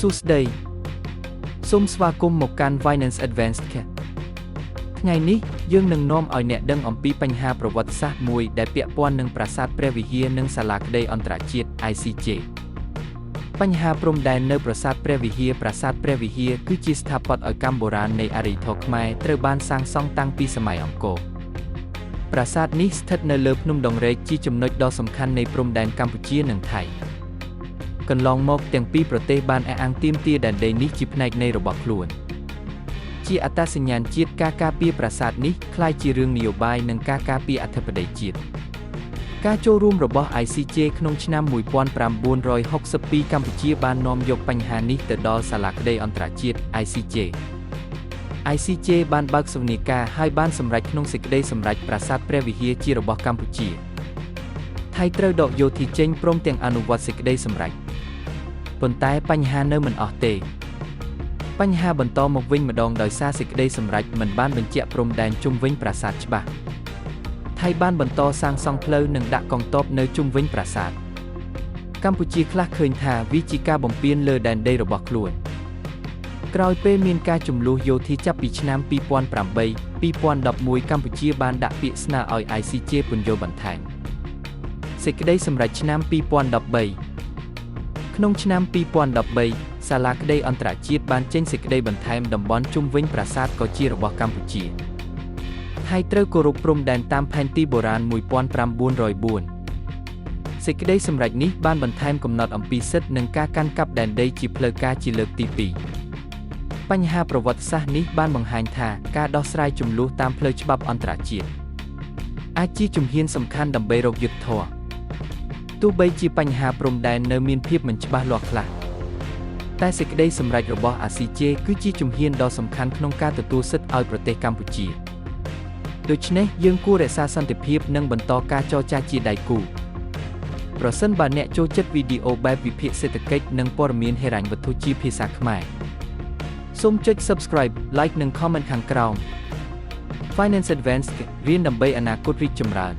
សួស្តីសូមស្វាគមន៍មកកាន់ Finance Advanced ថ្ងៃនេះយើងនឹងនាំឲ្យអ្នកដឹងអំពីបញ្ហាប្រវត្តិសាស្ត្រមួយដែលពាក់ព័ន្ធនឹងប្រាសាទព្រះវិហារនិងសាលាក្តីអន្តរជាតិ ICJ បញ្ហាព្រំដែននៅប្រាសាទព្រះវិហារប្រាសាទព្រះវិហារគឺជាស្ថាបត្យកម្មបុរាណនៃអរិយធម៌ខ្មែរត្រូវបានសាងសង់តាំងពីសម័យអង្គរប្រាសាទនេះស្ថិតនៅលើភ្នំដងរែកជាចំណុចដ៏សំខាន់នៃព្រំដែនកម្ពុជានិងថៃកន្លងមកទាំងពីរប្រទេសបានអះអាងទាមទារដែនដីនេះជាផ្នែកនៃរបស់ខ្លួនជាអត្តសញ្ញាណជាតិការការពារប្រាសាទនេះក្លាយជារឿងនយោបាយនិងការការពារអធិបតេយ្យជាតិការចូលរួមរបស់ ICJ ក្នុងឆ្នាំ1962កម្ពុជាបាននាំយកបញ្ហានេះទៅដល់សាលាក្តីអន្តរជាតិ ICJ បានបើកសវនាការហើយបានសម្រេចក្នុងសេចក្តីសម្រេចប្រាសាទព្រះវិហារជារបស់កម្ពុជាថៃត្រូវដកយោធាចេញព្រមទាំងអនុវត្តសេចក្តីសម្រេចប៉ុន្តែបញ្ហានៅមិនអស់ទេបញ្ហាបន្តមកវិញម្ដងដោយសារសេចក្តីសម្រេចមិនបានបញ្ជាក់ព្រំដែនជុំវិញប្រាសាទច្បាស់ថៃបានបន្តសាងសង់ផ្លូវនិងដាក់កងទ័ពនៅជុំវិញប្រាសាទកម្ពុជាខ្លះឃើញថាវាជាការបំពានលើដែនដីរបស់ខ្លួនក្រោយពេលមានការជម្លោះយោធាចាប់ពីឆ្នាំ2008 2011កម្ពុជាបានដាក់ពាក្យស្នើឲ្យ ICJ ពន្យល់បន្ថែមសេចក្តីសម្រេចឆ្នាំ2013ក្នុងឆ្នាំ2013សាលាក្តីអន្តរជាតិបានចេញសេចក្តីបន្ថែមតំបន់ជុំវិញប្រាសាទក៏ជារបស់កម្ពុជាថៃត្រូវគោរពព្រំដែនតាមផែនទីបុរាណ1904សេចក្តីសម្រេចនេះបានបន្ថែមកំណត់អំពីសិទ្ធិនិងការកាន់កាប់ដែនដីជាផ្លូវការជាលើកទី2បញ្ហាប្រវត្តិសាស្ត្រនេះបានបង្ហាញថាការដោះស្រាយជម្លោះតាមផ្លូវច្បាប់អន្តរជាតិអាចជាជំហានសំខាន់ដើម្បីរកយុត្តិធម៌ទោះបីជាបញ្ហាព្រំដែននៅមានភាពមិនច្បាស់លាស់ខ្លះតែសេចក្តីសម្រេចរបស់ ICJ គឺជាជំហានដ៏សំខាន់ក្នុងការទទួលសិទ្ធិឲ្យប្រទេសកម្ពុជាដូច្នេះយើងគួររក្សាសន្តិភាពនិងបន្តការចរចាជាដៃគូប្រសិនបើអ្នកចូលចិត្តវីដេអូបែបវិភាគសេដ្ឋកិច្ចនិងព័ត៌មានហិរញ្ញវត្ថុជាភាសាខ្មែរសូមចុច Subscribe Like និង Comment ខាងក្រោម Finance Advanced រៀនដើម្បីអនាគតរីកចម្រើន